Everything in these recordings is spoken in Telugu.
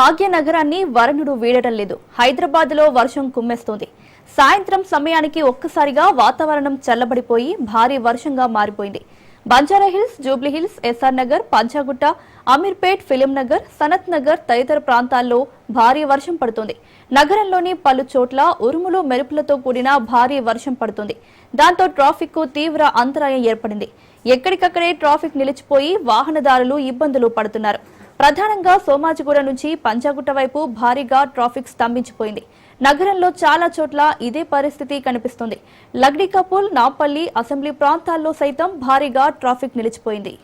భాగ్యనగరాన్ని వరుణుడు వీడటం లేదు. హైదరాబాద్లో వర్షం కుమ్మేస్తోంది. సాయంత్రం సమయానికి ఒక్కసారిగా వాతావరణం చల్లబడిపోయి భారీ వర్షంగా మారిపోయింది. బంజారాహిల్స్, జూబ్లీహిల్స్, ఎస్ఆర్ నగర్, పంచాగుట్ట, అమీర్పేట్, ఫిలిం నగర్, సనత్ నగర్ తదితర ప్రాంతాల్లో భారీ వర్షం పడుతోంది. నగరంలోని పలు చోట్ల ఉరుములు, మెరుపులతో కూడిన భారీ వర్షం పడుతోంది. దాంతో ట్రాఫిక్ కు తీవ్ర అంతరాయం ఏర్పడింది. ఎక్కడికక్కడే ట్రాఫిక్ నిలిచిపోయి వాహనదారులు ఇబ్బందులు పడుతున్నారు. ప్రధానంగా సోమాజిగూడ నుంచి పంచాగుట్ట వైపు భారీగా ట్రాఫిక్ స్తంభించిపోయింది. నగరంలో చాలా చోట్ల ఇదే పరిస్థితి కనిపిస్తుంది. లగ్డికపూల్, నాపల్లి, అసెంబ్లీ ప్రాంతాల్లో సైతం భారీగా ట్రాఫిక్ నిలిచిపోయింది.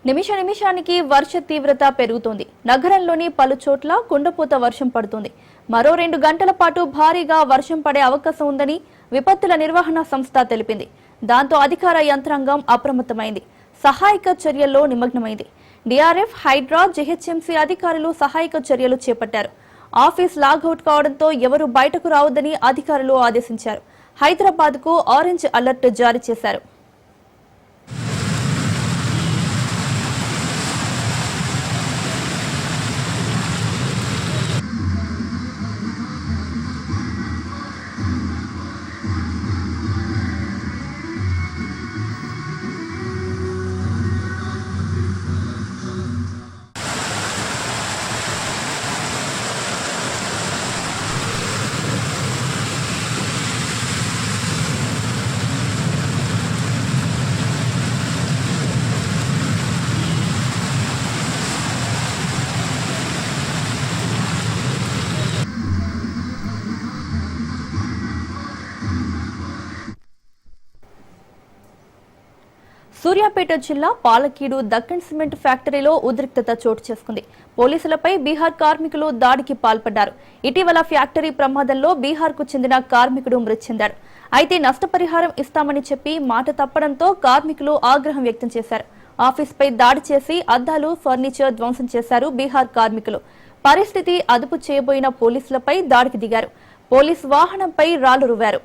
నిమిషానికి వర్ష తీవ్రత పెరుగుతోంది. నగరంలోని పలు చోట్ల కుండపోత వర్షం పడుతోంది. మరో 2 గంటల పాటు భారీగా వర్షం పడే అవకాశం ఉందని విపత్తుల నిర్వహణ సంస్థ తెలిపింది. దాంతో అధికార యంత్రాంగం అప్రమత్తమైంది. సహాయక చర్యల్లో నిమగ్నమైంది. డిఆర్ఎఫ్, హైడ్రా, జీహెచ్ఎంసీ అధికారులు సహాయక చర్యలు చేపట్టారు. ఆఫీస్ లాగౌట్ కావడంతో ఎవరూ బయటకు రావద్దని అధికారులు ఆదేశించారు. హైదరాబాద్ కు ఆరెంజ్ అలర్ట్ జారీ చేశారు. సూర్యాపేట జిల్లా పాలకీడు దక్కన్ సిమెంట్ ఫ్యాక్టరీలో ఉద్రిక్తత చోటు చేసుకుంది. పోలీసులపై బీహార్ కార్మికులు దాడికి పాల్పడ్డారు. ఇటీవల ఫ్యాక్టరీ ప్రమాదంలో బీహార్ కు చెందిన కార్మికుడు మృతి చెందాడు. అయితే నష్టపరిహారం ఇస్తామని చెప్పి మాట తప్పడంతో కార్మికులు ఆగ్రహం వ్యక్తం చేశారు. ఆఫీస్పై దాడి చేసి అద్దాలు, ఫర్నిచర్ ధ్వంసం చేశారు బీహార్ కార్మికులు. పరిస్థితి అదుపు చేయబోయిన పోలీసులపై దాడికి దిగారు. పోలీసు వాహనంపై రాళ్లు రువ్వారు.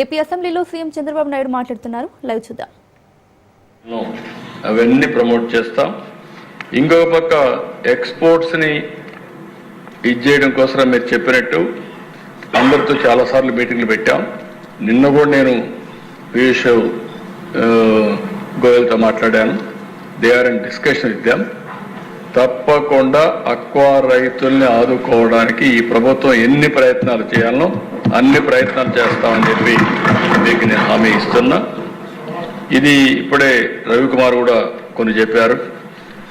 ఏపీ అసెంబ్లీలో సీఎం చంద్రబాబు నాయుడు మాట్లాడుతున్నారు. లైవ్ చూద్దాం. అవన్నీ ప్రమోట్ చేస్తాం. ఇంకొక పక్క ఎక్స్పోర్ట్స్ ని ఇది చేయడం కోసం మీరు చెప్పినట్టు అందరితో చాలా సార్లు మీటింగ్లు పెట్టాం. నిన్న కూడా నేను పీయూష్ గోయల్తో మాట్లాడాను. దే ఆర్ ఇన్ డిస్కషన్ ఇద్దాం. తప్పకుండా అక్వా రైతుల్ని ఆదుకోవడానికి ఈ ప్రభుత్వం ఎన్ని ప్రయత్నాలు చేయాలనో అన్ని ప్రయత్నాలు చేస్తామని చెప్పి మీకు నేను హామీ ఇస్తున్నా. ఇది ఇప్పుడే రవికుమార్ కూడా కొన్ని చెప్పారు.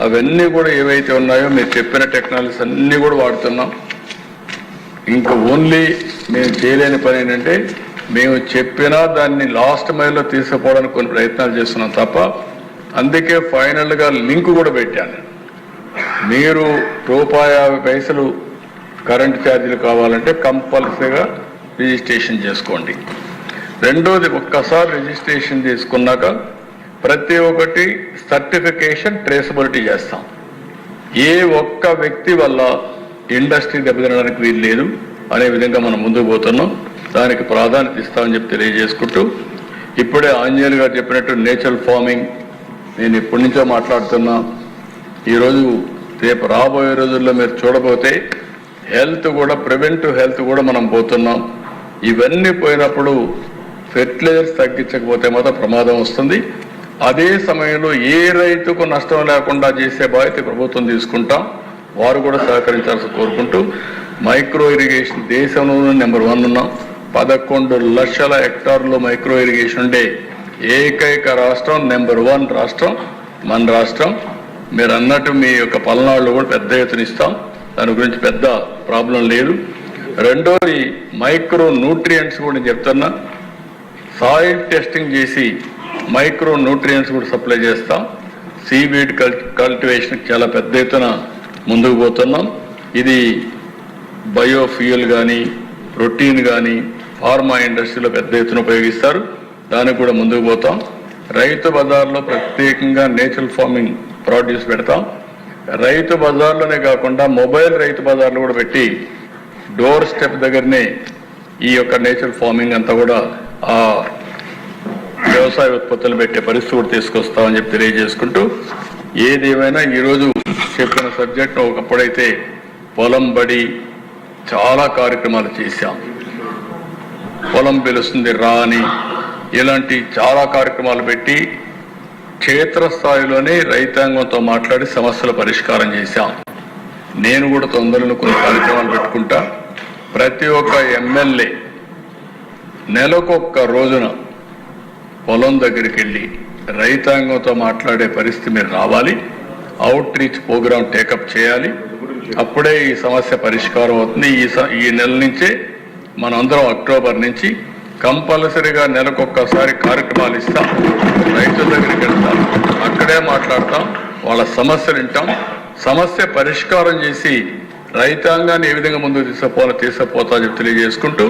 అవన్నీ కూడా ఏవైతే ఉన్నాయో మీరు చెప్పిన టెక్నాలజీస్ అన్నీ కూడా వాడుతున్నాం. ఇంకా ఓన్లీ మేము చేయలేని పని ఏంటంటే మేము చెప్పినా దాన్ని లాస్ట్ మైల్లో తీసుకుపోవడానికి కొన్ని ప్రయత్నాలు చేస్తున్నాం తప్ప. అందుకే ఫైనల్గా లింక్ కూడా పెట్టాను. మీరు ₹50 కరెంట్ ఛార్జీలు కావాలంటే కంపల్సరీగా రిజిస్ట్రేషన్ చేసుకోండి. రెండోది, ఒక్కసారి రిజిస్ట్రేషన్ చేసుకున్నాక ప్రతి ఒక్కటి సర్టిఫికేషన్, ట్రేసబిలిటీ చేస్తాం. ఏ ఒక్క వ్యక్తి వల్ల ఇండస్ట్రీ దెబ్బతినడానికి వీలు లేదు అనే విధంగా మనం ముందుకు పోతున్నాం. దానికి ప్రాధాన్యత ఇస్తామని చెప్పి తెలియజేసుకుంటూ, ఇప్పుడే ఆంజనేయులు గారు చెప్పినట్టు నేచురల్ ఫార్మింగ్ నేను ఇప్పటి నుంచో మాట్లాడుతున్నా. ఈరోజు రేపు రాబోయే రోజుల్లో మీరు చూడబోతే హెల్త్ కూడా, ప్రివెంటివ్ హెల్త్ కూడా మనం పోతున్నాం. ఇవన్నీ పోయినప్పుడు ఫెర్టిలైజర్స్ తగ్గించకపోతే మాత్రం ప్రమాదం వస్తుంది. అదే సమయంలో ఏ రైతుకు నష్టం లేకుండా చేసే బాధ్యత ప్రభుత్వం తీసుకుంటాం. వారు కూడా సహకరించాల్సి కోరుకుంటూ మైక్రో ఇరిగేషన్ దేశంలోనే నెంబర్ 1 ఉన్నాం. 11 లక్షల హెక్టార్లు మైక్రో ఇరిగేషన్ ఉండే ఏకైక రాష్ట్రం, నెంబర్ 1 రాష్ట్రం మన రాష్ట్రం. మీరు అన్నట్టు మీ యొక్క పల్నాడులో కూడా పెద్ద ఎత్తున ఇస్తాం, దాని గురించి పెద్ద ప్రాబ్లం లేదు. రెండోది మైక్రో న్యూట్రియంట్స్ కూడా చెప్తున్నా, సాయిల్ టెస్టింగ్ చేసి మైక్రో న్యూట్రియంట్స్ కూడా సప్లై చేస్తాం. సీవీడ్ కల్టివేషన్ చాలా పెద్ద ఎత్తున ముందుకు పోతున్నాం. ఇది బయోఫ్యూయల్ కానీ ప్రోటీన్ కానీ ఫార్మా ఇండస్ట్రీలో పెద్ద ఎత్తున ఉపయోగిస్తారు, దానికి కూడా ముందుకు పోతాం. రైతు బజార్లో ప్రత్యేకంగా నేచురల్ ఫార్మింగ్ ప్రొడ్యూస్ పెడతాం. రైతు బజార్లోనే కాకుండా మొబైల్ రైతు బజార్లు కూడా పెట్టి డోర్ స్టెప్ దగ్గరనే ఈ యొక్క నేచురల్ ఫార్మింగ్ అంతా కూడా ఆ వ్యవసాయ ఉత్పత్తులు పెట్టే పరిస్థితి కూడా తీసుకొస్తామని చెప్పి తెలియజేసుకుంటూ, ఏదేమైనా ఈరోజు చెప్పిన సబ్జెక్ట్ ఒకప్పుడైతే పొలం బడి చాలా కార్యక్రమాలు చేశాం. పొలం పిలుస్తుంది రా అని ఇలాంటి చాలా కార్యక్రమాలు పెట్టి క్షేత్రస్థాయిలోనే రైతాంగంతో మాట్లాడి సమస్యల పరిష్కారం చేశాం. నేను కూడా తొందరలో కొన్ని కార్యక్రమాలు పెట్టుకుంటా. ప్రతి ఒక్క ఎమ్మెల్యే నెలకొక్క రోజున పొలం దగ్గరికి వెళ్ళి రైతాంగంతో మాట్లాడే పరిస్థితి మీరు రావాలి. అవుట్ రీచ్ ప్రోగ్రాం టేకప్ చేయాలి. అప్పుడే ఈ సమస్య పరిష్కారం అవుతుంది. ఈ నెల నుంచే మనందరం అక్టోబర్ నుంచి కంపల్సరీగా నెలకొక్కసారి కార్యక్రమాలు ఇస్తాం. రైతుల దగ్గరికి వెళ్తాం, అక్కడే మాట్లాడతాం, వాళ్ళ సమస్యలు వింటాం, సమస్య పరిష్కారం చేసి రైతాంగాన్ని ఏ విధంగా ముందుకు తీసుకుపోతా చెప్పి తెలియజేసుకుంటూ,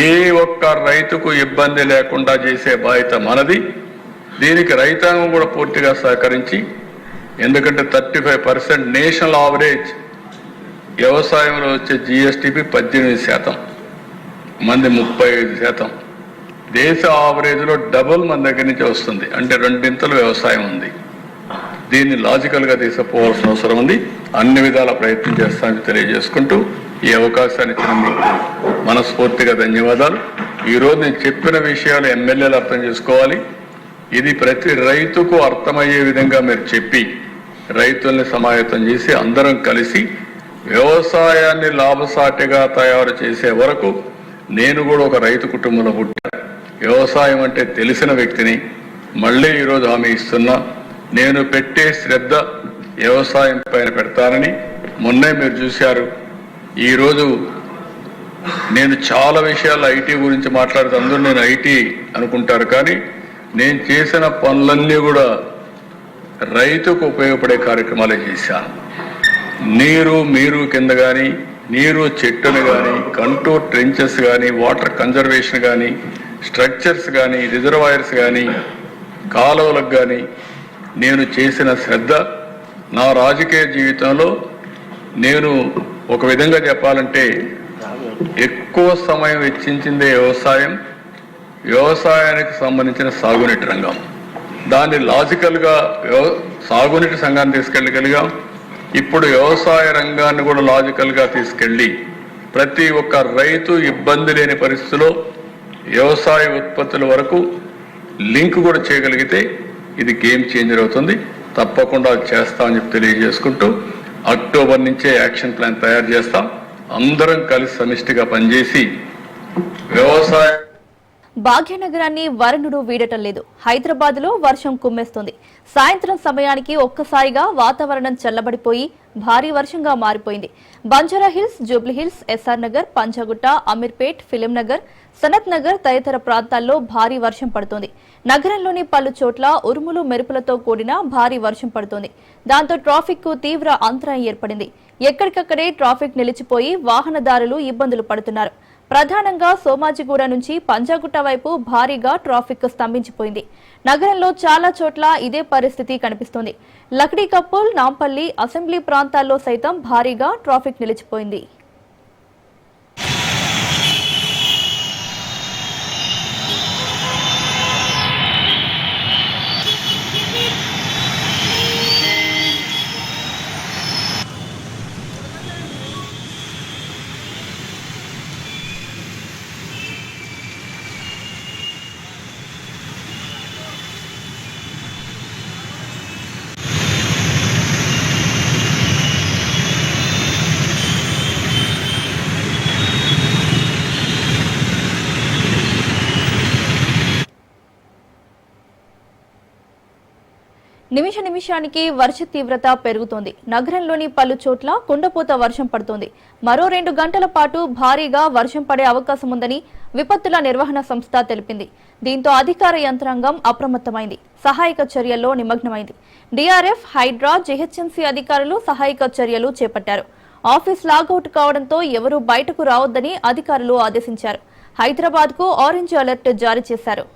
ఏ ఒక్క రైతుకు ఇబ్బంది లేకుండా చేసే బాధ్యత మనది. దీనికి రైతాంగం కూడా పూర్తిగా సహకరించి, ఎందుకంటే 35% నేషనల్ యావరేజ్ వ్యవసాయంలో వచ్చే జిఎస్టిపి 18%, మంది 35%. దేశ ఆవరేజ్లో డబుల్ మన దగ్గర నుంచి వస్తుంది, అంటే 2 వ్యవసాయం ఉంది. దీన్ని లాజికల్గా తీసుకుపోవాల్సిన అవసరం ఉంది. అన్ని విధాల ప్రయత్నం చేస్తామని తెలియజేసుకుంటూ ఈ అవకాశాన్ని ఇచ్చిన మీకు మనస్ఫూర్తిగా ధన్యవాదాలు. ఈరోజు నేను చెప్పిన విషయాలు ఎమ్మెల్యేలు అర్థం చేసుకోవాలి. ఇది ప్రతి రైతుకు అర్థమయ్యే విధంగా మీరు చెప్పి రైతుల్ని సమాయత్తం చేసి అందరం కలిసి వ్యవసాయాన్ని లాభసాటిగా తయారు చేసే వరకు, నేను కూడా ఒక రైతు కుటుంబంలో పుట్టాను. వ్యవసాయం అంటే తెలిసిన వ్యక్తిని. మళ్ళీ ఈరోజు హామీ ఇస్తున్నా, నేను పెట్టే శ్రద్ధ వ్యవసాయం పైన పెడతానని. మొన్నే మీరు చూశారు, ఈరోజు నేను చాలా విషయాలు ఐటీ గురించి మాట్లాడుతూ అందరూ నేను ఐటీ అనుకుంటారు, కానీ నేను చేసిన పనులన్నీ కూడా రైతుకు ఉపయోగపడే కార్యక్రమాలే చేశాను. మీరు కింద కానీ, నీరు చెట్టును కానీ, కంటూర్ ట్రెంచెస్ కానీ, వాటర్ కన్జర్వేషన్ కానీ, స్ట్రక్చర్స్ కానీ, రిజర్వాయర్స్ కానీ, కాలువలకు కానీ నేను చేసిన శ్రద్ధ నా రాజకీయ జీవితంలో, నేను ఒక విధంగా చెప్పాలంటే ఎక్కువ సమయం వెచ్చించిందే వ్యవసాయానికి సంబంధించిన సాగునీటి రంగం. దాన్ని లాజికల్గా సాగునీటి సంఘాన్ని తీసుకెళ్ళగలిగాం. ఇప్పుడు వ్యవసాయ రంగాన్ని కూడా లాజికల్గా తీసుకెళ్ళి ప్రతి ఒక్క రైతు ఇబ్బంది లేని పరిస్థితిలో వ్యవసాయ ఉత్పత్తుల వరకు లింక్ కూడా చేయగలిగితే ఇది గేమ్ చేంజర్ అవుతుంది. తప్పకుండా చేస్తామని చెప్పి తెలియజేసుకుంటూ, అక్టోబర్ నుంచే యాక్షన్ ప్లాన్ తయారు చేస్తాం. అందరం కలిసి సమిష్టిగా పనిచేసి వ్యవసాయ భాగ్యనగరాన్ని వరుణుడు వీడటం లేదు. హైదరాబాద్ లో వర్షం కుమ్మేస్తోంది. సాయంత్రం సమయానికి ఒక్కసారిగా వాతావరణం చల్లబడిపోయి భారీ వర్షంగా మారిపోయింది. బంజారా హిల్స్, జూబ్లీ హిల్స్, ఎస్ఆర్ నగర్, పంజాగుట్ట, అమీర్పేట్, ఫిలిం నగర్, సనత్ నగర్ తదితర ప్రాంతాల్లో భారీ వర్షం పడుతోంది. నగరంలోని పలు చోట్ల ఉరుములు మెరుపులతో కూడిన భారీ వర్షం పడుతోంది. దాంతో ట్రాఫిక్ కు తీవ్ర అంతరాయం ఏర్పడింది. ఎక్కడికక్కడే ట్రాఫిక్ నిలిచిపోయి వాహనదారులు ఇబ్బందులు పడుతున్నారు. ప్రధానంగా సోమాజిగూడ నుంచి పంజాగుట్ట వైపు భారీగా ట్రాఫిక్ స్తంభించిపోయింది. నగరంలో చాలా చోట్ల ఇదే పరిస్థితి కనిపిస్తోంది. లక్డీ కప్పుల్, నాంపల్లి, అసెంబ్లీ ప్రాంతాల్లో సైతం భారీగా ట్రాఫిక్ నిలిచిపోయింది. నిమిష నిమిషానికి వర్ష తీవ్రత పెరుగుతోంది. నగరంలోని పలు చోట్ల కుండపోత వర్షం పడుతోంది. మరో 2 గంటల పాటు భారీగా వర్షం పడే అవకాశం ఉందని విపత్తుల నిర్వహణ సంస్థ తెలిపింది. దీంతో అధికార యంత్రాంగం అప్రమత్తమైంది, సహాయక చర్యల్లో నిమగ్నమైంది. డీఆర్ఎఫ్, హైడ్రా, జీహెచ్ఎంసీ అధికారులు సహాయక చర్యలు చేపట్టారు. ఆఫీస్ లాగౌట్ కావడంతో ఎవరూ బయటకు రావద్దని అధికారులు ఆదేశించారు. హైదరాబాద్కు ఆరెంజ్ అలర్ట్ జారీ చేశారు.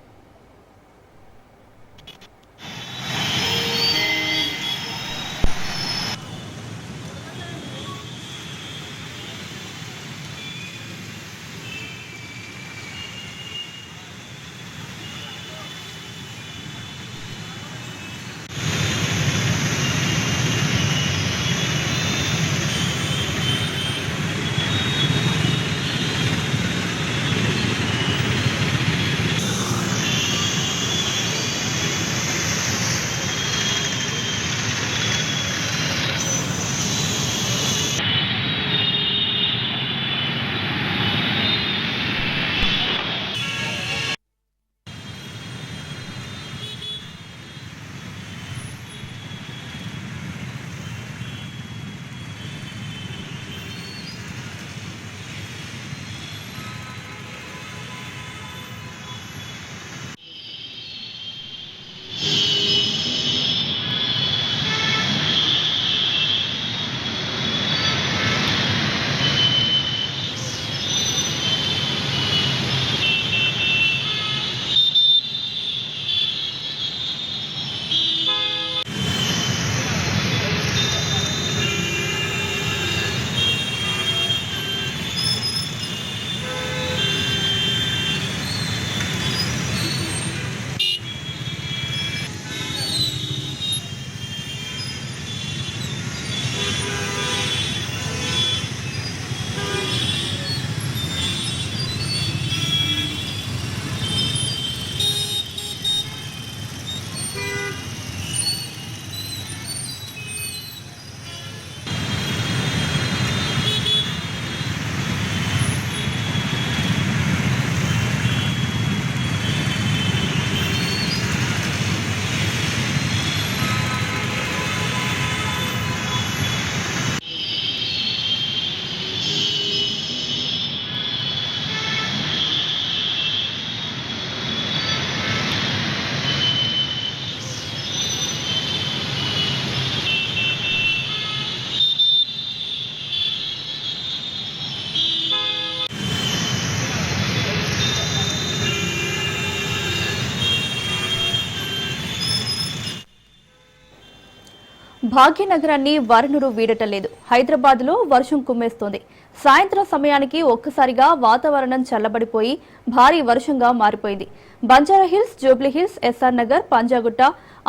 భాగ్యనగరాన్ని వరుణుడు వీడటలేదు. హైదరాబాద్ లో వర్షం కుమ్మేస్తోంది. సాయంత్రం సమయానికి ఒక్కసారిగా వాతావరణం చల్లబడిపోయి భారీ వర్షంగా మారిపోయింది. బంజారాహిల్స్, జూబ్లీహిల్స్, ఎస్ఆర్ నగర్, పంజాగుట్ట,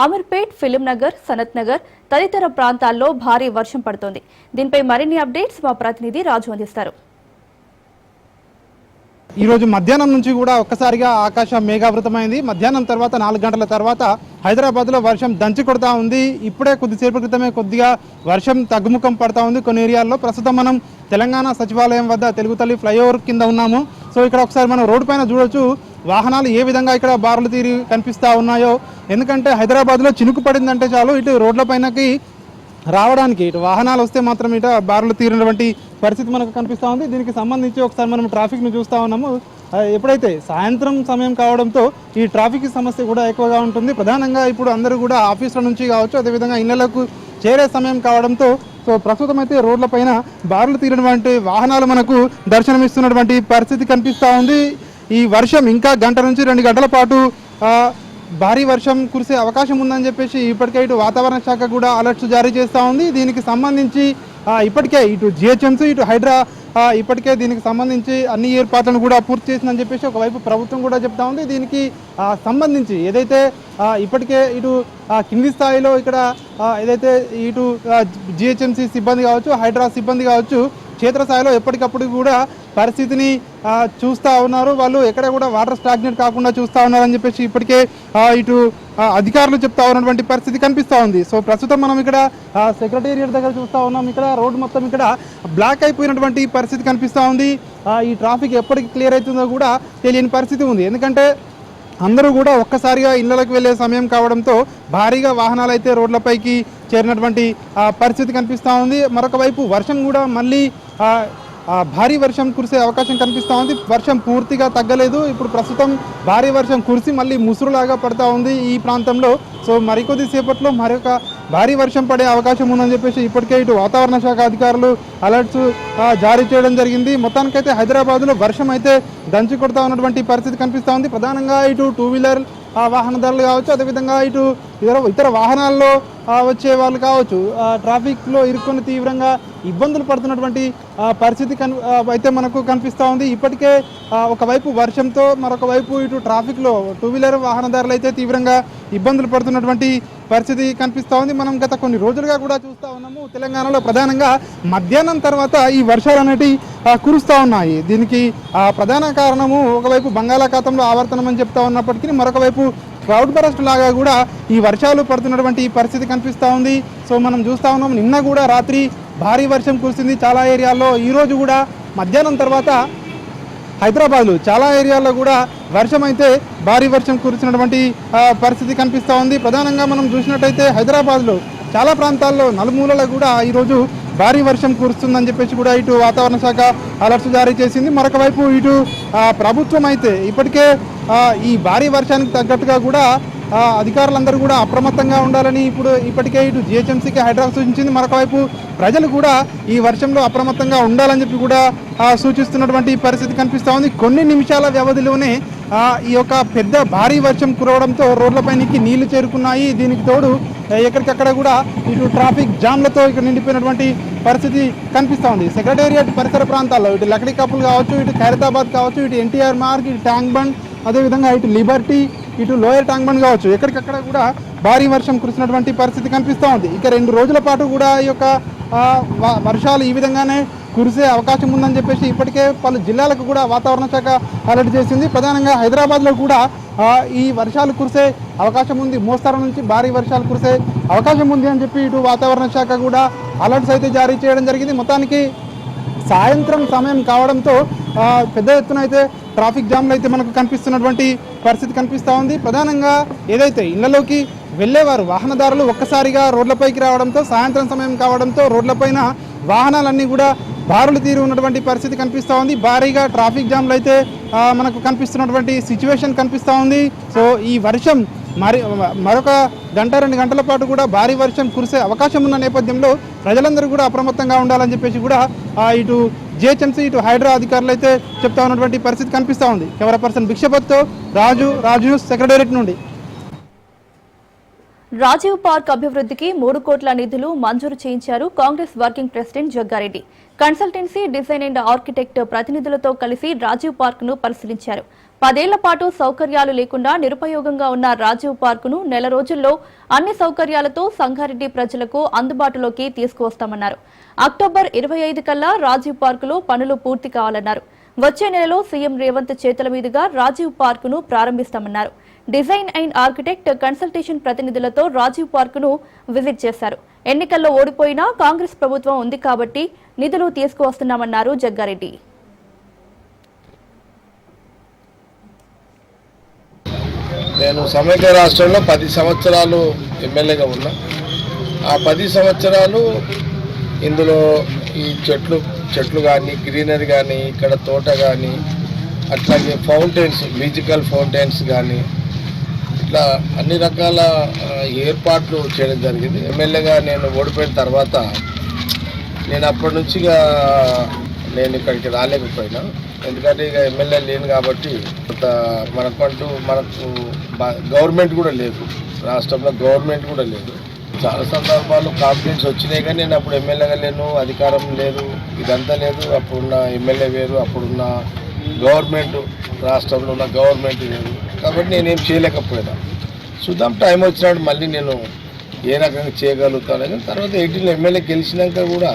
అమీర్పేట్, ఫిలిం నగర్, సనత్ నగర్ తదితర ప్రాంతాల్లో భారీ వర్షం పడుతోంది. దీనిపై మరిన్ని అప్డేట్స్ మా ప్రతినిధి రాజు అందిస్తారు. ఈ రోజు మధ్యాహ్నం నుంచి కూడా ఒక్కసారిగా ఆకాశం మేఘావృతమైంది. మధ్యాహ్నం తర్వాత 4 గంటల తర్వాత హైదరాబాద్లో వర్షం దంచి కొడతా ఉంది. ఇప్పుడే కొద్దిసేపు క్రితమే కొద్దిగా వర్షం తగ్గుముఖం పడతా ఉంది కొన్ని ఏరియాల్లో. ప్రస్తుతం మనం తెలంగాణ సచివాలయం వద్ద తెలుగు తల్లి ఫ్లైఓవర్ కింద ఉన్నాము. సో ఇక్కడ ఒకసారి మనం రోడ్డు పైన చూడొచ్చు వాహనాలు ఏ విధంగా ఇక్కడ బారులు తీరి కనిపిస్తూ ఉన్నాయో. ఎందుకంటే హైదరాబాద్లో చినుకు పడిందంటే చాలు ఇటు రోడ్ల పైనకి రావడానికి ఇటు వాహనాలు వస్తే మాత్రం ఇట బారులు తీరినటువంటి పరిస్థితి మనకు కనిపిస్తూ ఉంది. దీనికి సంబంధించి ఒకసారి మనం ట్రాఫిక్ను చూస్తూ ఉన్నాము. ఎప్పుడైతే సాయంత్రం సమయం కావడంతో ఈ ట్రాఫిక్ సమస్య కూడా ఎక్కువగా ఉంటుంది. ప్రధానంగా ఇప్పుడు అందరూ కూడా ఆఫీసుల నుంచి కావచ్చు, అదేవిధంగా ఇళ్లకు చేరే సమయం కావడంతో సో ప్రస్తుతం అయితే రోడ్లపైన బారులు తీరినటువంటి వాహనాలు మనకు దర్శనమిస్తున్నటువంటి పరిస్థితి కనిపిస్తూ ఉంది. ఈ వర్షం ఇంకా గంట నుంచి 2 గంటల పాటు భారీ వర్షం కురిసే అవకాశం ఉందని చెప్పేసి ఇప్పటికే ఇటు వాతావరణ శాఖ కూడా అలర్ట్స్ జారీ చేస్తూ ఉంది. దీనికి సంబంధించి ఇప్పటికే ఇటు జిహెచ్ఎంసీ, ఇటు హైడ్రా ఇప్పటికే దీనికి సంబంధించి అన్ని ఏర్పాట్లను కూడా పూర్తి చేసిందని చెప్పేసి ఒకవైపు ప్రభుత్వం కూడా చెప్తా ఉంది. దీనికి సంబంధించి ఏదైతే ఇప్పటికే ఇటు కింది స్థాయిలో ఇక్కడ ఏదైతే ఇటు జిహెచ్ఎంసీ సిబ్బంది కావచ్చు, హైడ్రా సిబ్బంది కావచ్చు, క్షేత్రస్థాయిలో ఎప్పటికప్పుడు కూడా పరిస్థితిని చూస్తూ ఉన్నారు. వాళ్ళు ఎక్కడ కూడా వాటర్ స్టాగ్నేట్ కాకుండా చూస్తూ ఉన్నారని చెప్పేసి ఇప్పటికే ఇటు అధికారులు చెప్తా ఉన్నటువంటి పరిస్థితి కనిపిస్తూ ఉంది. సో ప్రస్తుతం మనం ఇక్కడ సెక్రటేరియట్ దగ్గర చూస్తూ ఉన్నాం. ఇక్కడ రోడ్డు మొత్తం ఇక్కడ బ్లాక్ అయిపోయినటువంటి పరిస్థితి కనిపిస్తూ ఉంది. ఈ ట్రాఫిక్ ఎప్పటికి క్లియర్ అవుతుందో కూడా తెలియని పరిస్థితి ఉంది. ఎందుకంటే అందరూ కూడా ఒక్కసారిగా ఇళ్లకు వెళ్లే సమయం కావడంతో భారీగా వాహనాలు అయితే రోడ్లపైకి చేరినటువంటి పరిస్థితి కనిపిస్తూ ఉంది. మరొక వైపు వర్షం కూడా మళ్ళీ భారీ వర్షం కురిసే అవకాశం కనిపిస్తూ ఉంది. వర్షం పూర్తిగా తగ్గలేదు. ఇప్పుడు ప్రస్తుతం భారీ వర్షం కురిసి మళ్ళీ ముసురులాగా పడుతూ ఉంది ఈ ప్రాంతంలో. సో మరికొద్ది సేపట్లో మరొక భారీ వర్షం పడే అవకాశం ఉందని చెప్పేసి ఇప్పటికే ఇటు వాతావరణ శాఖ అధికారులు అలర్ట్స్ జారీ చేయడం జరిగింది. మొత్తానికైతే హైదరాబాద్లో వర్షం అయితే దంచి కొడతా ఉన్నటువంటి పరిస్థితి కనిపిస్తూ ఉంది. ప్రధానంగా ఇటు 2-వీలర్ వాహనదారులు కావచ్చు, అదేవిధంగా ఇటు ఇతర వాహనాల్లో వచ్చే వాళ్ళు కావచ్చు, ట్రాఫిక్లో ఇరుక్కొని తీవ్రంగా ఇబ్బందులు పడుతున్నటువంటి పరిస్థితి అయితే మనకు కనిపిస్తూ ఉంది. ఇప్పటికే ఒకవైపు వర్షంతో మరొక వైపు ఇటు ట్రాఫిక్లో 2-వీలర్ వాహనదారులు అయితే తీవ్రంగా ఇబ్బందులు పడుతున్నటువంటి పరిస్థితి కనిపిస్తూ ఉంది. మనం గత కొన్ని రోజులుగా కూడా చూస్తూ ఉన్నాము. తెలంగాణలో ప్రధానంగా మధ్యాహ్నం తర్వాత ఈ వర్షాలు అనేవి కురుస్తూ ఉన్నాయి. దీనికి ప్రధాన కారణము ఒకవైపు బంగాళాఖాతంలో ఆవర్తనం అని చెప్తా ఉన్నప్పటికీ మరొక వైపు క్లౌడ్ బరస్ట్ లాగా కూడా ఈ వర్షాలు పడుతున్నటువంటి పరిస్థితి కనిపిస్తూ ఉంది. సో మనం చూస్తూ ఉన్నాం, నిన్న కూడా రాత్రి భారీ వర్షం కురిసింది చాలా ఏరియాల్లో. ఈరోజు కూడా మధ్యాహ్నం తర్వాత హైదరాబాద్లో చాలా ఏరియాల్లో కూడా వర్షం అయితే భారీ వర్షం కురిసినటువంటి పరిస్థితి కనిపిస్తూ ఉంది. ప్రధానంగా మనం చూసినట్టయితే హైదరాబాద్లో చాలా ప్రాంతాల్లో నలుమూలల కూడా ఈరోజు భారీ వర్షం కురుస్తుందని చెప్పేసి కూడా ఇటు వాతావరణ శాఖ అలర్ట్స్ జారీ చేసింది. మరొక వైపు ఇటు ప్రభుత్వం అయితే ఇప్పటికే ఈ భారీ వర్షానికి తగ్గట్టుగా కూడా అధికారులందరూ కూడా అప్రమత్తంగా ఉండాలని ఇప్పటికే ఇటు జిహెచ్ఎంసీకి హైదరాబాద్ సూచించింది. మరొక వైపు ప్రజలు కూడా ఈ వర్షంలో అప్రమత్తంగా ఉండాలని చెప్పి కూడా సూచిస్తున్నటువంటి పరిస్థితి కనిపిస్తూ ఉంది. కొన్ని నిమిషాల వ్యవధిలోనే ఈ యొక్క పెద్ద భారీ వర్షం కురవడంతో రోడ్లపైనికి నీళ్లు చేరుకున్నాయి. దీనికి తోడు ఎక్కడికక్కడ కూడా ఇటు ట్రాఫిక్ జామ్లతో ఇక్కడ నిండిపోయినటువంటి పరిస్థితి కనిపిస్తూ ఉంది. సెక్రటేరియట్ పరిసర ప్రాంతాల్లో ఇటు లక్డీ కపుల్ కావచ్చు, ఇటు ఖైరతాబాద్ కావచ్చు, ఇటు ఎన్టీఆర్ మార్గ్, ఇటు ట్యాంక్ బండ్, అదేవిధంగా ఇటు లిబర్టీ, ఇటు లోయర్ ట్యాంక్ బండ్ కావచ్చు, ఎక్కడికక్కడ కూడా భారీ వర్షం కురిసినటువంటి పరిస్థితి కనిపిస్తూ ఉంది. ఇక 2 రోజుల పాటు కూడా ఈ యొక్క వర్షాలు ఈ విధంగానే కురిసే అవకాశం ఉందని చెప్పేసి ఇప్పటికే పలు జిల్లాలకు కూడా వాతావరణ శాఖ అలర్ట్ చేసింది. ప్రధానంగా హైదరాబాద్లో కూడా ఈ వర్షాలు కురిసే అవకాశం ఉంది, మోస్తరు నుంచి భారీ వర్షాలు కురిసే అవకాశం ఉంది అని చెప్పి ఇటు వాతావరణ శాఖ కూడా అలర్ట్స్ అయితే జారీ చేయడం జరిగింది. మొత్తానికి సాయంత్రం సమయం కావడంతో పెద్ద ఎత్తున అయితే ట్రాఫిక్ జామ్లు అయితే మనకు కనిపిస్తున్నటువంటి పరిస్థితి కనిపిస్తూ ఉంది. ప్రధానంగా ఏదైతే ఇళ్లలోకి వెళ్ళేవారు వాహనదారులు ఒక్కసారిగా రోడ్లపైకి రావడంతో సాయంత్రం సమయం కావడంతో రోడ్లపైన వాహనాలన్నీ కూడా బారులు తీరి ఉన్నటువంటి పరిస్థితి కనిపిస్తూ ఉంది. భారీగా ట్రాఫిక్ జామ్లు అయితే మనకు కనిపిస్తున్నటువంటి సిచ్యువేషన్ కనిపిస్తూ ఉంది. సో ఈ వర్షం మరొక 1-2 గంటల పాటు కూడా భారీ వర్షం కురిసే అవకాశం ఉన్న నేపథ్యంలో ప్రజలందరూ కూడా అప్రమత్తంగా ఉండాలని చెప్పేసి కూడా ఇటు జిహెచ్ఎంసీ ఇటు హైడ్రా అధికారులు అయితే చెప్తా ఉన్నటువంటి పరిస్థితి కనిపిస్తూ ఉంది. కెమెరా పర్సన్ భిక్షపత్తో రాజు న్యూస్ సెక్రటేరియట్ నుండి. రాజీవ్ పార్క్ అభివృద్ధికి 3 కోట్ల నిధులు మంజూరు చేయించారు Congress working president Jagga Reddy. Consultancy, design and architect ప్రతినిధులతో కలిసి రాజీవ్ పార్క్ ను పరిశీలించారు. 10 ఏళ్ల పాటు సౌకర్యాలు లేకుండా నిరుపయోగంగా ఉన్న రాజీవ్ పార్క్ ను నెల రోజుల్లో అన్ని సౌకర్యాలతో సంగారెడ్డి ప్రజలకు అందుబాటులోకి తీసుకువస్తామన్నారు. అక్టోబర్ 25 కల్లా రాజీవ్ పార్కులో పనులు పూర్తి కావాలన్నారు. వచ్చే నెలలో సీఎం రేవంత్ చేతుల మీదుగా రాజీవ్ పార్క్ ను ప్రారంభిస్తామన్నారు. డిజైన్ అండ్ ఆర్కిటెక్ట్ కన్సల్టేషన్ ప్రతినిధులతో రాజీవ్ పార్క్ ను విజిట్ చేశారు. ఎన్నికల్లో ఓడిపోయినా కాంగ్రెస్ ప్రభుత్వం ఉంది కాబట్టి నిధులు తీసుకువస్తున్నామన్నారు జగ్గారెడ్డి. నేను సమైక్య రాష్ట్రంలో 10 సంవత్సరాలు ఎమ్మెల్యేగా ఉన్నా. ఆ 10 సంవత్సరాలు ఇందులో ఈ చెట్లు కానీ, గ్రీనరీ కానీ, ఇక్కడ తోట కానీ, అట్లాగే ఫౌంటైన్స్, మ్యూజికల్ ఫౌంటైన్స్ కానీ, ఇట్లా అన్ని రకాల ఏర్పాట్లు చేయడం జరిగింది. ఎమ్మెల్యేగా నేను ఓడిపోయిన తర్వాత నేను అప్పటి నుంచి నేను ఇక్కడికి రాలేకపోయినా, ఎందుకంటే ఇక ఎమ్మెల్యే లేను కాబట్టి మనకు గవర్నమెంట్ కూడా లేదు, రాష్ట్రంలో గవర్నమెంట్ కూడా లేదు. చాలా సందర్భాల్లో కాంప్లైంట్స్ వచ్చినాయి కానీ నేను అప్పుడు ఎమ్మెల్యేగా లేను, అధికారం లేదు, ఇదంతా లేదు. అప్పుడున్న ఎమ్మెల్యే వేరు, అప్పుడున్న గవర్నమెంట్, రాష్ట్రంలో ఉన్న గవర్నమెంట్ వేరు, కాబట్టి నేనేం చేయలేకపోయినా. చూద్దాం, టైం వచ్చినప్పుడు మళ్ళీ నేను ఏ రకంగా చేయగలుగుతాను. కానీ తర్వాత 18లో ఎమ్మెల్యే గెలిచినాక కూడా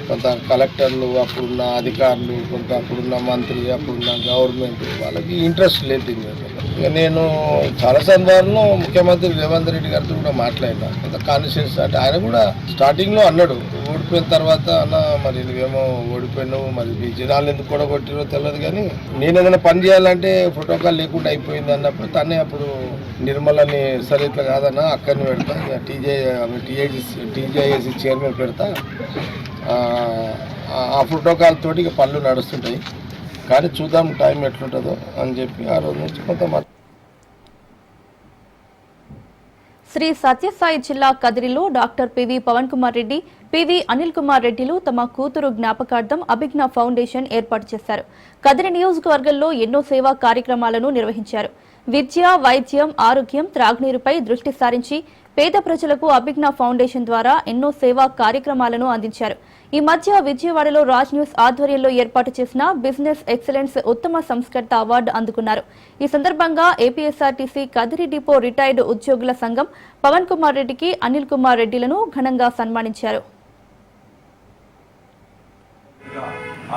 కొంత కలెక్టర్లు, అప్పుడున్న అధికారులు, కొంత అప్పుడున్న మంత్రి, అప్పుడున్న గవర్నమెంట్ వాళ్ళకి ఇంట్రెస్ట్ లేదు. ఇక నేను చాలా సందర్భాల్లో ముఖ్యమంత్రి రేవంత్ రెడ్డి గారితో కూడా మాట్లాడినా. కొంత కాన్స్టిట్యూన్సీ అంటే ఆయన కూడా స్టార్టింగ్లో అన్నాడు ఓడిపోయిన తర్వాత అన్న మరి నువ్వేమో ఓడిపోయినావు, మరి మీ జనాలు ఎందుకు కూడా కొట్టినో తెలియదు, కానీ నేను ఏదైనా పని చేయాలంటే ప్రోటోకాల్ లేకుండా అయిపోయింది అన్నప్పుడు తనే అప్పుడు నిర్మలని సరే ఇట్లా కాదన్నా అక్కడిని పెడతా, టీజేఏసీ చైర్మన్ పెడతా, ఆ ప్రోటోకాల్ తోటి ఇక పనులు నడుస్తుంటాయి, కానీ చూద్దాం టైం ఎట్లుంటుందో అని చెప్పి ఆ రోజు నుంచి కొంత శ్రీ సత్యసాయి జిల్లా కదిరిలో doctor PV Pawan Kumar Reddy, PV Anil Kumar రెడ్డిలు తమ కూతురు జ్ఞాపకార్థం అభిజ్ఞ ఫౌండేషన్ ఏర్పాటు చేశారు. కదిరి నియోజకవర్గంలో ఎన్నో సేవా కార్యక్రమాలను నిర్వహించారు. విద్య, వైద్యం, ఆరోగ్యం, త్రాగునీరుపై దృష్టి సారించి పేద ప్రజలకు అభిజ్ఞ ఫౌండేషన్ ద్వారా ఎన్నో సేవా కార్యక్రమాలను అందించారు. ఈ మధ్య విజయవాడలో రాజ్ న్యూస్ ఆధ్వర్యంలో ఏర్పాటు చేసిన బిజినెస్ ఎక్సలెన్స్ ఉత్తమ సంస్కర్త అవార్డు అందుకున్నారు. ఈ సందర్భంగా ఏపీఎస్ఆర్టీసీ కదిరి డిపో రిటైర్డ్ ఉద్యోగుల సంఘం పవన్ కుమార్ రెడ్డికి, అనిల్ కుమార్ రెడ్డిలను ఘనంగా సన్మానించారు.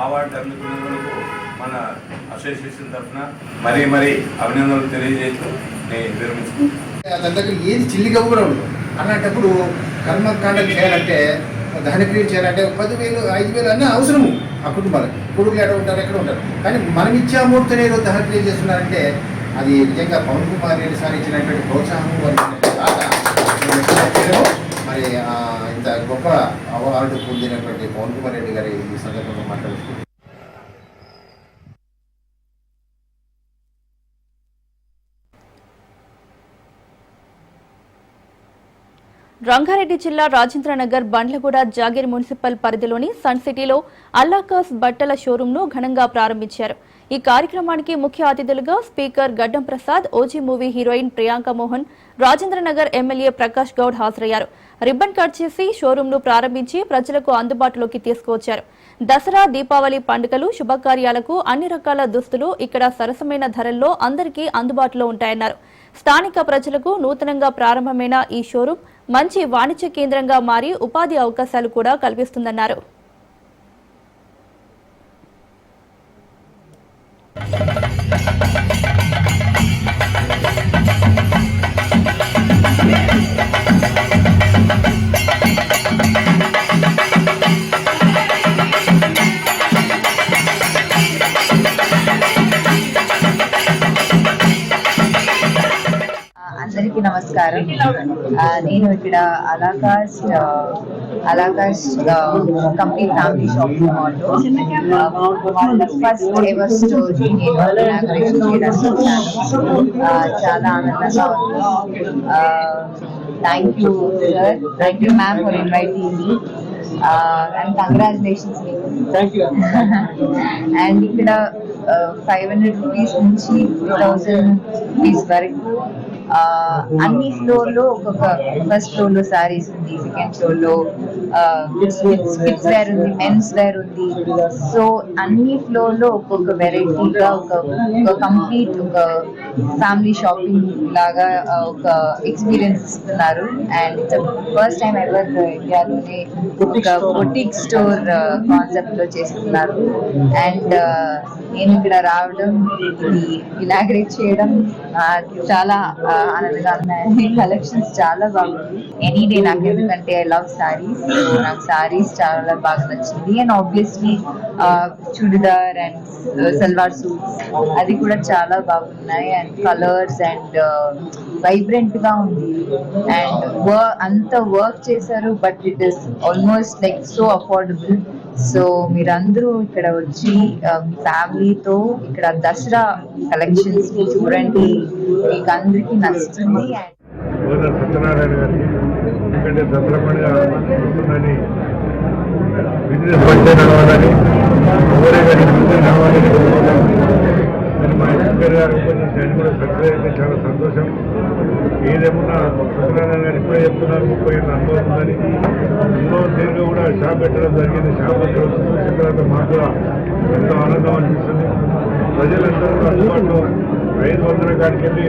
అవార్డు అందుకున్నందుకు మన అసోసియేషన్ తరఫున మరీ అభినందనలు తెలియజేస్తూ నేను విరమించుకుంటున్నాను. దాని దగ్గర ఏది చిల్లిగా కూడా ఉండదు. అలాంటప్పుడు కర్మకాండం చేయాలంటే, దహనక్రియ చేయాలంటే 10,000, 5,000 అన్నీ అవసరము ఆ కుటుంబాలకు. కొడుకులు ఎక్కడ ఉంటారు, ఎక్కడ ఉంటారు, కానీ మనం ఇచ్చామూర్తిని దహనక్రియ చేస్తున్నారంటే అది నిజంగా పవన్ కుమార్ రెడ్డి సార్ ఇచ్చినటువంటి ప్రోత్సాహం మరి ఇంత గొప్ప అవార్డు పొందినటువంటి పవన్ కుమార్ రెడ్డి గారి ఈ సందర్భంగా మాట్లాడుతున్నారు. రంగారెడ్డి జిల్లా రాజేంద్రనగర్ బండ్లగూడ జాగీర్ మున్సిపల్ పరిధిలోని సన్ సిటీలో అల్లాకాస్ బట్టల షోరూంను ఘనంగా ప్రారంభించారు. ఈ కార్యక్రమానికి ముఖ్య అతిథులుగా speaker Gaddam Prasad, OG movie heroine Priyanka Mohan, Rajendranagar MLA Prakash Goud హాజరయ్యారు. రిబ్బన్ కట్ చేసి షోరూంను ప్రారంభించి ప్రజలకు అందుబాటులోకి తీసుకువచ్చారు. దసరా, దీపావళి పండుగలు, శుభకార్యాలకు అన్ని రకాల దుస్తులు ఇక్కడ సరసమైన ధరల్లో అందరికీ అందుబాటులో ఉంటాయన్నారు. స్థానిక ప్రజలకు నూతనంగా ప్రారంభమైన ఈ షోరూం మంచి వాణిజ్య కేంద్రంగా మారి ఉపాధి అవకాశాలు కూడా కల్పిస్తుందన్నారు. అందరికీ నమస్కారం. నేను ఇక్కడ అలాకాస్ కంప్లీట్ ఫ్యామిలీ షాపింగ్ మాల్లో ఫస్ట్ ఎవర్ స్టోర్ నేను ఇనాగరేషన్ చేయడానికి వచ్చాను. చాలా ఆనందంగా ఉంది. Thank you sir, thank you ma'am for inviting me and congratulations మీకు. అండ్ ఇక్కడ 500 రూపీస్ నుంచి 2000 రూపీస్ వరకు అన్ని ఫ్లోర్ లో ఒక్కొక్క, ఫస్ట్ ఫ్లోర్ లో సారీస్ ఉంది, సెకండ్ ఫ్లోర్ లో కిడ్స్ వేర్ ఉంది, మెన్స్ వేర్ ఉంది. సో అన్ని ఫ్లోర్ లో ఒక్కొక్క వెరైటీగా ఒక కంప్లీట్ ఒక ఫ్యామిలీ షాపింగ్ లాగా ఒక ఎక్స్పీరియన్స్ ఇస్తున్నారు. And it's first time ever ఇండియాలోనే ఒక బొటిక్ స్టోర్ కాన్సెప్ట్ లో చేస్తున్నారు. అండ్ నేను ఇక్కడ రావడం, ఇది ఇనాగ్రేట్ చేయడం చాలా ఆనందంగా ఉన్నాయి. కలెక్షన్స్ చాలా బాగుంది. ఎనీ డే నాకు, ఎందుకంటే ఐ లవ్ సారీస్, నాకు సారీస్ చాలా బాగా నచ్చింది. And obviously churidar and salwar suits అది కూడా చాలా బాగున్నాయి. అండ్ కలర్స్ అండ్ వైబ్రెంట్ గా ఉంది. అండ్ అంత వర్క్ చేశారు, but it is almost like so affordable. So మీరందరూ ఇక్కడ వచ్చి ఫ్యామిలీతో ఇక్కడ దసరా కలెక్షన్స్ చూడండి, మీకు అందరికీ నచ్చుతుంది. సత్యనారాయణ గారికి, ఎందుకంటే దసరా పండుగ వస్తుందని, బిజినెస్ మంచిగా నడవాలని, ఎవరే కానీ బిజినెస్ నడవాలని కానీ మా స్పీకర్ గారు కొంచెం నేను కూడా సక్సెస్ అయితే చాలా సంతోషం. ఏదేమన్నా సత్యనారాయణ గారు ఇప్పుడే చెప్తున్నారు, 30 ఏళ్ళ అనుభవం ఉందని. ఎన్నో తీరుగా కూడా షాప్ పెట్టడం జరిగింది. షాప్ చూసిన తర్వాత మాకు కూడా ఎంతో ఆనందం అనిపిస్తుంది. ప్రజలందరూ కూడా అందుబాటులో 500 కాడికి వెళ్ళి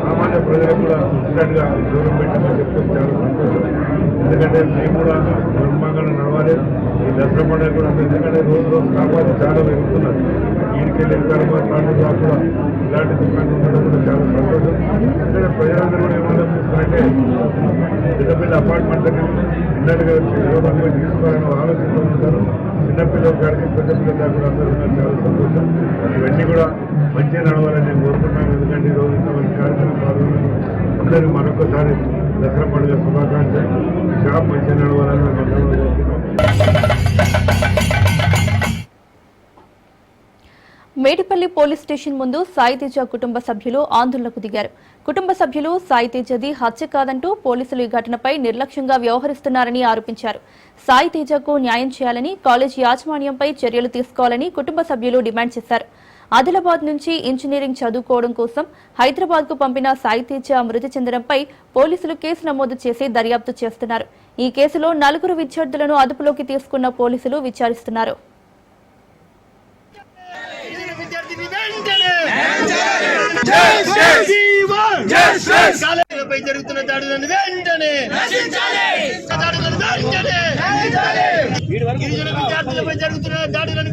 సామాన్య ప్రజలకు కూడా ఇన్స్టెంట్గా షోరూమ్ పెట్టామని చెప్తే చాలా సంతోషం. ఎందుకంటే మేము కూడా బ్రహ్మాండంగా నడవాలి. ఈ దసరా పండుగ కూడా, ఎందుకంటే రోజు కాపాడి చాలా పెరుగుతున్నారు. ఈ దీనికి వెళ్ళిన తర్వాత కూడా ఇలాంటి దుకాణం ఉండడం కూడా చాలా సంతోషం. ఎందుకంటే ప్రజలందరూ కూడా ఏమన్నా చూస్తారంటే పెద్ద పెద్ద అపార్ట్మెంట్లకి ఇళ్ళగా తీసుకోవాలని ఆలోచిస్తూ ఉంటారు. చిన్నపిల్లల కాడికి పెద్ద పిల్లల దాకా కూడా అందరూ ఉన్నారు. చాలా సంతోషం. ఇవన్నీ కూడా మంచిగా నడవాలని నేను కోరుకుంటున్నాను. ఎందుకంటే ఈరోజు ఇంతమంది కార్యక్రమం పాల్గొన్నారు. అందరూ మరొకసారి దసరా పండుగ శుభాకాంక్షలు. షాప్ మంచిగా నడవాలని మేము కోరుకుంటున్నాం. మేడిపల్లి పోలీస్ స్టేషన్ ముందు సాయితేజ కుటుంబ సభ్యులు ఆందోళనకు దిగారు. కుటుంబ సభ్యులు సాయితేజది హత్య కాదంటూ పోలీసులు ఈ ఘటనపై నిర్లక్ష్యంగా వ్యవహరిస్తున్నారని ఆరోపించారు. సాయితేజకు న్యాయం చేయాలని, కాలేజీ యాజమాన్యంపై చర్యలు తీసుకోవాలని కుటుంబ సభ్యులు డిమాండ్ చేశారు. ఆదిలాబాద్ నుంచి ఇంజనీరింగ్ చదువుకోవడం కోసం హైదరాబాద్ కు పంపిన సాయితేజ మృతి చెందడంపై పోలీసులు కేసు నమోదు చేసి దర్యాప్తు చేస్తున్నారు. ఈ కేసులో 4 విద్యార్థులను అదుపులోకి తీసుకున్న పోలీసులు విచారిస్తున్నారు. జరుగుతున్న దాడులను వెంటనే విద్యార్థులపై జరుగుతున్న దాడులను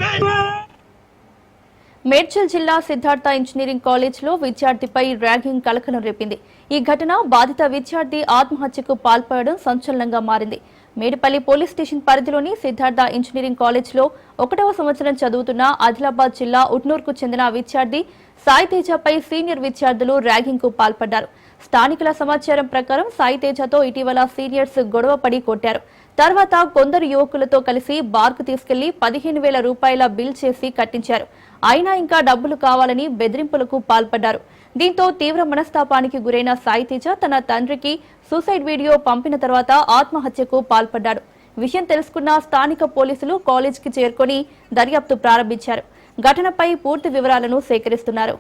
మేడ్చల్ జిల్లా సిద్ధార్థ ఇంజనీరింగ్ కాలేజ్లో విద్యార్థిపై ర్యాగింగ్ కలకలం రేపింది. ఈ ఘటన బాధిత విద్యార్థి ఆత్మహత్యకు పాల్పడడం సంచలనంగా మారింది. మేడిపల్లి పోలీస్ స్టేషన్ పరిధిలోని సిద్ధార్థ ఇంజనీరింగ్ కాలేజ్లో 1వ సంవత్సరం చదువుతున్న ఆదిలాబాద్ జిల్లా ఉట్నూర్కు చెందిన విద్యార్థి సాయితేజపై సీనియర్ విద్యార్థులు ర్యాగింగ్ కు పాల్పడ్డారు. స్థానికుల సమాచారం ప్రకారం సాయితేజతో ఇటీవల సీనియర్స్ గొడవపడి కొట్టారు. తర్వాత కొందరు యువకులతో కలిసి బార్కు తీసుకెళ్లి 15,000 రూపాయల బిల్ చేసి కట్టించారు. అయినా ఇంకా డబ్బులు కావాలని బెదిరింపులకు పాల్పడ్డారు. దీంతో తీవ్ర మనస్తాపానికి గురైన సాయితేజ తన తండ్రికి సూసైడ్ వీడియో పంపిన తర్వాత ఆత్మహత్యకు పాల్పడ్డాడు. విషయం తెలుసుకున్న స్థానిక పోలీసులు కాలేజీకి చేరుకొని దర్యాప్తు ప్రారంభించారు. ఘటనపై పూర్తి వివరాలను సేకరిస్తున్నారు.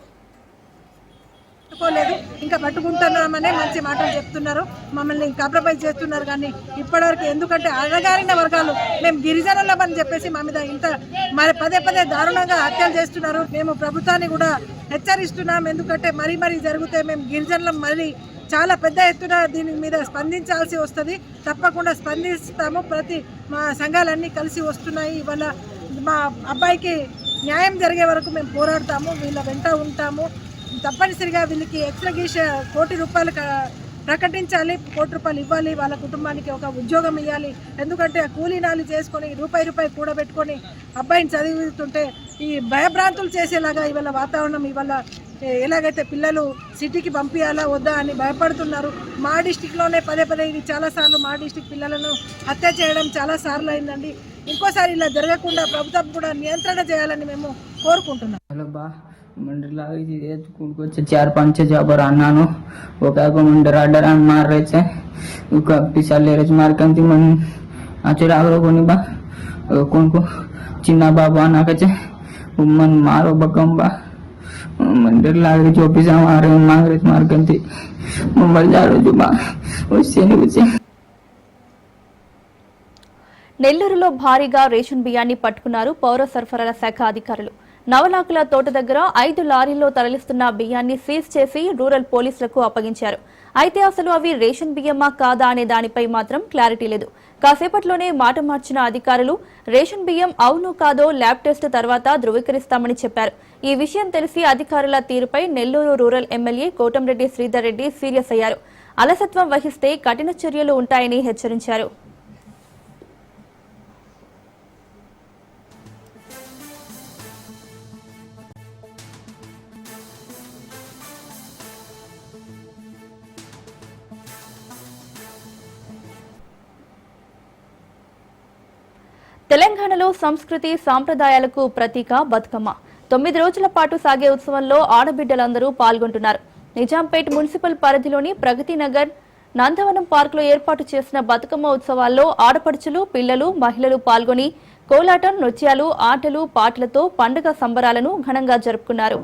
ఇంకా పట్టుకుంటున్నామనే మంచి మాటలు చెప్తున్నారు. మమ్మల్ని కబ్రపై చేస్తున్నారు. కానీ ఇప్పటివరకు ఎందుకంటే అడగారిన వర్గాలు మేము గిరిజనులమని చెప్పేసి మా మీద ఇంత మరి పదే దారుణంగా హత్యలు చేస్తున్నారు. మేము ప్రభుత్వాన్ని కూడా హెచ్చరిస్తున్నాం. ఎందుకంటే మరీ జరిగితే మేము గిరిజనులం మళ్ళీ చాలా పెద్ద ఎత్తున దీని మీద స్పందించాల్సి వస్తుంది. తప్పకుండా స్పందిస్తాము. మా సంఘాలన్నీ కలిసి వస్తున్నాయి. ఇవాళ మా అబ్బాయికి న్యాయం జరిగే వరకు మేము పోరాడతాము. వీళ్ళ వెంట ఉంటాము. తప్పనిసరిగా వీళ్ళకి ఎక్స్ట్రా ₹1,00,00,000 ప్రకటించాలి. ₹1,00,00,000 ఇవ్వాలి. వాళ్ళ కుటుంబానికి ఒక ఉద్యోగం ఇవ్వాలి. ఎందుకంటే కూలీనాలు చేసుకొని రూపాయి కూడబెట్టుకొని అబ్బాయిని చదివిస్తుంటే ఈ భయభ్రాంతులు చేసేలాగా ఇవాళ వాతావరణం ఇవాళ ఎలాగైతే పిల్లలు సిటీకి పంపించాలా వద్దా అని భయపడుతున్నారు. మా డిస్టిక్లోనే పదే ఇది చాలాసార్లు మా డిస్టిక్ పిల్లలను హత్య చేయడం చాలాసార్లు అయిందండి. ఇంకోసారి ఇలా జరగకుండా ప్రభుత్వం కూడా నియంత్రణ చేయాలని మేము కోరుకుంటున్నాం. मंडलागी स्कूल को 4-5 जबर अన్నాను ఒక మండర అడ్డర మారేచే ఒక పిసాలే రేజ్ మార్కంతి మన్ అచరాగro कोनी बा कोनको चिन्ना बाबा नाकचे उम्मन मारो बकंबा मंदिर लागे जो पिसा मारे मांगरेज मार्కంతి ముంబల్ జారో జుబా వచ్చేని వచ్చే. నెల్లూరులో భారీగా రేషన్ బియ్యాన్ని పట్టుకున్నారు పౌర సరఫరాల శాఖ అధికారులు. నవలాకుల తోట దగ్గర 5 లారీల్లో తరలిస్తున్న బియ్యాన్ని సీజ్ చేసి రూరల్ పోలీసులకు అప్పగించారు. అయితే అసలు అవి రేషన్ బియ్యమా కాదా అనే దానిపై మాత్రం క్లారిటీ లేదు. కాసేపట్లోనే మాట మార్చిన అధికారులు రేషన్ బియ్యం అవును కాదో ల్యాబ్ టెస్ట్ తర్వాత ధృవీకరిస్తామని చెప్పారు. ఈ విషయం తెలిసి అధికారుల తీరుపై Nellore rural MLA Kotamreddy Sridhar Reddy serious అయ్యారు. అలసత్వం వహిస్తే కఠిన చర్యలు ఉంటాయని హెచ్చరించారు. తెలంగాణలో సంస్కృతి సాంప్రదాయాలకు ప్రతీక బతుకమ్మ. 9 రోజుల పాటు సాగే ఉత్సవంలో ఆడబిడ్డలందరూ పాల్గొంటున్నారు. నిజాంపేట్ మున్సిపల్ పరిధిలోని ప్రగతి నగర్ నందవనం పార్కులో ఏర్పాటు చేసిన బతుకమ్మ ఉత్సవాల్లో ఆడపడుచులు, పిల్లలు, మహిళలు పాల్గొని కోలాటం, నృత్యాలు, ఆటలు, పాటలతో పండుగ సంబరాలను ఘనంగా జరుపుకున్నారు.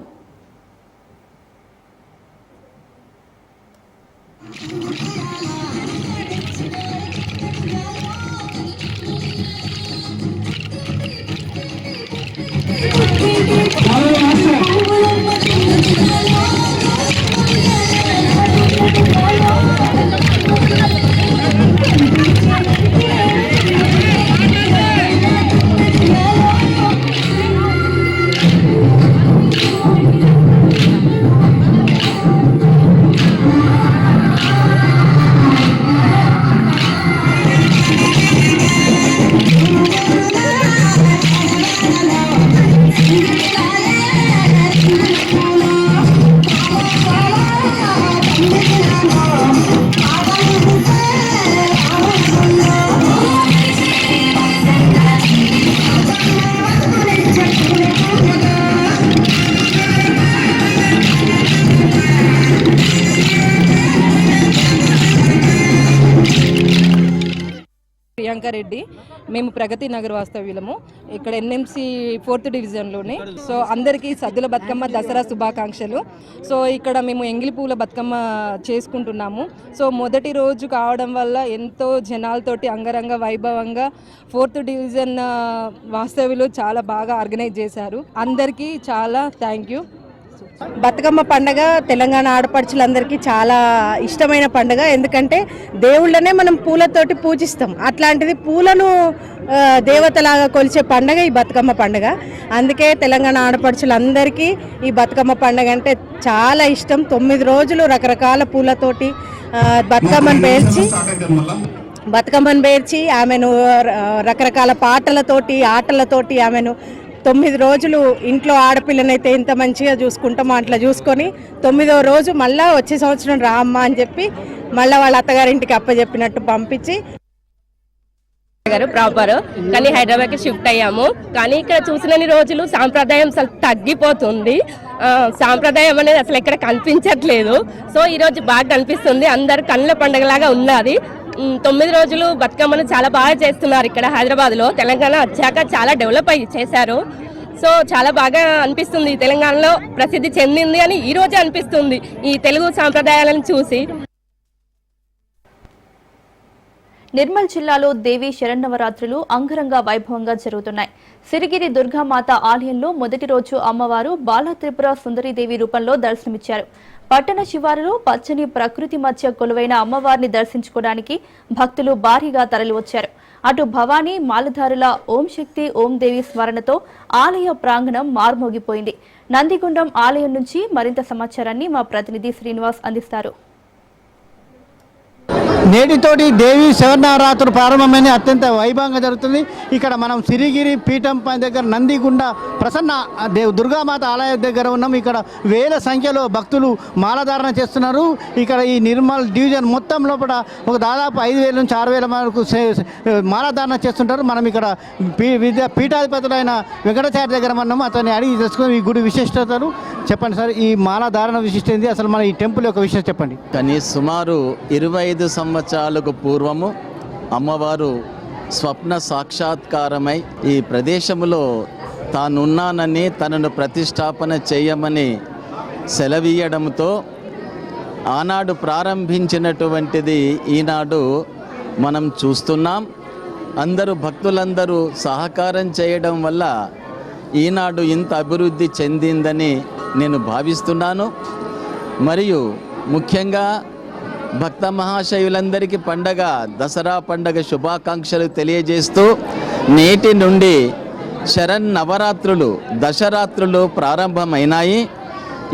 రంగారెడ్డి. మేము ప్రగతి నగర్ వాస్తవ్యులము. ఇక్కడ ఎన్ఎంసి 4th డివిజన్లోనే. సో అందరికీ సద్దుల బతుకమ్మ దసరా శుభాకాంక్షలు. సో ఇక్కడ మేము ఎంగిలి పూల బతుకమ్మ చేసుకుంటున్నాము. సో మొదటి రోజు కావడం వల్ల ఎంతో జనాలతోటి అంగరంగ వైభవంగా 4th డివిజన్ వాస్తవ్యులు చాలా బాగా ఆర్గనైజ్ చేశారు. అందరికీ చాలా థ్యాంక్ యూ. బతుకమ్మ పండుగ తెలంగాణ ఆడపడుచులందరికీ చాలా ఇష్టమైన పండుగ. ఎందుకంటే దేవుళ్ళనే మనం పూలతోటి పూజిస్తాం. అట్లాంటిది పూలను దేవతలాగా కొలిచే పండుగ ఈ బతుకమ్మ పండుగ. అందుకే తెలంగాణ ఆడపడుచులందరికీ ఈ బతుకమ్మ పండుగ అంటే చాలా ఇష్టం. 9 రోజులు రకరకాల పూలతోటి బతుకమ్మను పేర్చి ఆమెను రకరకాల పాటలతోటి ఆటలతోటి ఆమెను 9 రోజులు ఇంట్లో ఆడపిల్లనైతే ఎంత మంచిగా చూసుకుంటామో అట్లా చూసుకొని 9వ రోజు మళ్ళీ వచ్చే సంవత్సరం రా అమ్మ అని చెప్పి మళ్ళీ వాళ్ళ అత్తగారింటికి అప్పచెప్పినట్టు పంపించి ప్రాపర్ కానీ హైదరాబాద్కి షిఫ్ట్ అయ్యాము. కానీ ఇక్కడ చూసినన్ని రోజులు సాంప్రదాయం అసలు తగ్గిపోతుంది. సాంప్రదాయం అనేది అసలు ఎక్కడ కనిపించట్లేదు. సో ఈరోజు బాగా కనిపిస్తుంది. అందరు కళ్ళ పండుగలాగా ఉన్నది. 9 రోజులు బతుకమ్మను చాలా బాగా చేస్తున్నారు ఇక్కడ హైదరాబాద్లో. తెలంగాణ వచ్చాక చాలా డెవలప్ అయ్యి చేశారు. సో చాలా బాగా అనిపిస్తుంది. తెలంగాణలో ప్రసిద్ధి చెందింది అని ఈ రోజే అనిపిస్తుంది ఈ తెలుగు సాంప్రదాయాలను చూసి. నిర్మల్ జిల్లాలో దేవి శరన్నవరాత్రులు అంగరంగ వైభవంగా జరుగుతున్నాయి. సిరిగిరి దుర్గామాత ఆలయంలో మొదటి రోజు అమ్మవారు బాల త్రిపుర సుందరీదేవి రూపంలో దర్శనమిచ్చారు. పట్టణ శివారులో పచ్చని ప్రకృతి మధ్య కొలువైన అమ్మవారిని దర్శించుకోవడానికి భక్తులు భారీగా తరలివచ్చారు. అటు భవానీ మాలధారుల ఓం శక్తి ఓం దేవి స్మరణతో ఆలయ ప్రాంగణం మార్మోగిపోయింది. నందిగుండం ఆలయం నుంచి మరింత సమాచారాన్ని మా ప్రతినిధి శ్రీనివాస్ అందిస్తారు. నేటితోటి దేవి శరన్నవరాత్రులు ప్రారంభమైన అత్యంత వైభవంగా జరుగుతుంది. ఇక్కడ మనం సిరిగిరి పీఠం పై దగ్గర నందిగుండ ప్రసన్న దుర్గామాత ఆలయం దగ్గర ఉన్నాం. ఇక్కడ వేల సంఖ్యలో భక్తులు మాలధారణ చేస్తున్నారు. ఇక్కడ ఈ నిర్మల్ డివిజన్ మొత్తం లోపల ఒక దాదాపు 5,000 నుంచి 6,000 వరకు మాలధారణ చేస్తుంటారు. మనం ఇక్కడ పీఠాధిపతులైన వెంకటాచార్య దగ్గర మనం అతన్ని అడిగి తెలుసుకుని ఈ గుడి విశిష్టతలు చెప్పండి సార్. ఈ మాలధారణ విశిష్టత అసలు మన ఈ టెంపుల్ యొక్క విశిష్టత చెప్పండి. కానీ సుమారు 25 సంవత్సరాలకు పూర్వము అమ్మవారు స్వప్న సాక్షాత్కారమై ఈ ప్రదేశంలో తానున్నానని తనను ప్రతిష్టాపన చేయమని సెలవీయడంతో ఆనాడు ప్రారంభించినటువంటిది ఈనాడు మనం చూస్తున్నాం. అందరూ భక్తులందరూ సహకారం చేయడం వల్ల ఈనాడు ఇంత అభివృద్ధి చెందిందని నేను భావిస్తున్నాను. మరియు ముఖ్యంగా భక్త మహాశయులందరికీ పండగ దసరా పండగ శుభాకాంక్షలు తెలియజేస్తూ నేటి నుండి శరన్నవరాత్రులు దశరాత్రులు ప్రారంభమైనాయి.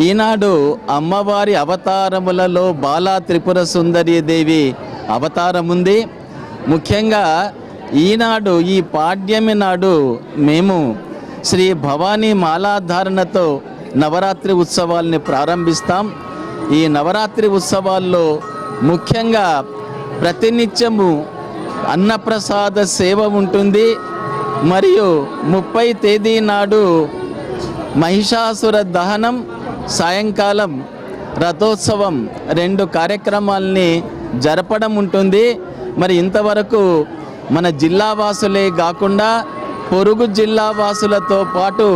ఈనాడు అమ్మవారి అవతారములలో బాలా త్రిపుర సుందరీదేవి అవతారం ఉంది. ముఖ్యంగా ఈనాడు ఈ పాడ్యమి నాడు మేము శ్రీ భవానీ మాలాధారణతో నవరాత్రి ఉత్సవాల్ని ప్రారంభిస్తాం. ఈ నవరాత్రి ఉత్సవాల్లో ముఖ్యంగా ప్రతినిత్యము అన్నప్రసాద సేవ ఉంటుంది. మరియు 30 తేదీ నాడు మహిషాసుర దహనం, సాయంకాలం రథోత్సవం 2 కార్యక్రమాల్ని జరపడం ఉంటుంది. మరి ఇంతవరకు మన జిల్లావాసులే కాకుండా పొరుగు జిల్లావాసులతో పాటు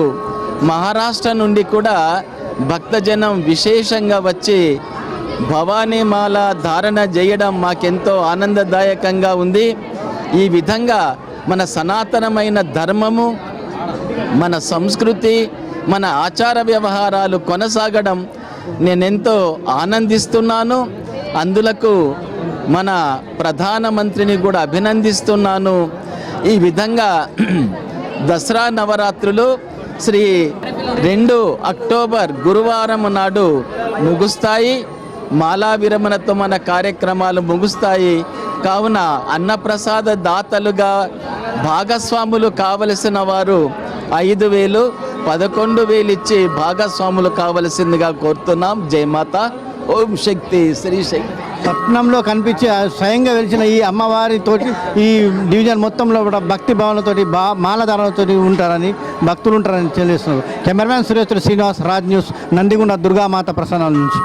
మహారాష్ట్ర నుండి కూడా భక్తజనం విశేషంగా వచ్చి భవానీమాల ధారణ చేయడం మాకెంతో ఆనందదాయకంగా ఉంది. ఈ విధంగా మన సనాతనమైన ధర్మము, మన సంస్కృతి, మన ఆచార వ్యవహారాలు కొనసాగడం నేనెంతో ఆనందిస్తున్నాను. అందులకు మన ప్రధానమంత్రిని కూడా అభినందిస్తున్నాను. ఈ విధంగా దసరా నవరాత్రులు శ్రీ 2 అక్టోబర్ గురువారం నాడు ముగుస్తాయి. మాలా విరమణతో మన కార్యక్రమాలు ముగుస్తాయి. కావున అన్నప్రసాద దాతలుగా భాగస్వాములు కావలసిన వారు 5,000, 11,000 ఇచ్చి భాగస్వాములు కావలసిందిగా కోరుతున్నాం. జయమాత. ఓం శక్తి శ్రీ శక్తి. పట్నంలో కనిపించే స్వయంగా వెలిసిన ఈ అమ్మవారితోటి ఈ డివిజన్ మొత్తంలో కూడా భక్తి భావనతోటి మాలధారణతో ఉంటారని భక్తులు ఉంటారని తెలియజేస్తున్నారు. కెమెరామ్యాన్ సురేష్ శ్రీనివాస్, రాజ్ న్యూస్, నందిగుండ దుర్గామాత ప్రసన్నం నుంచి.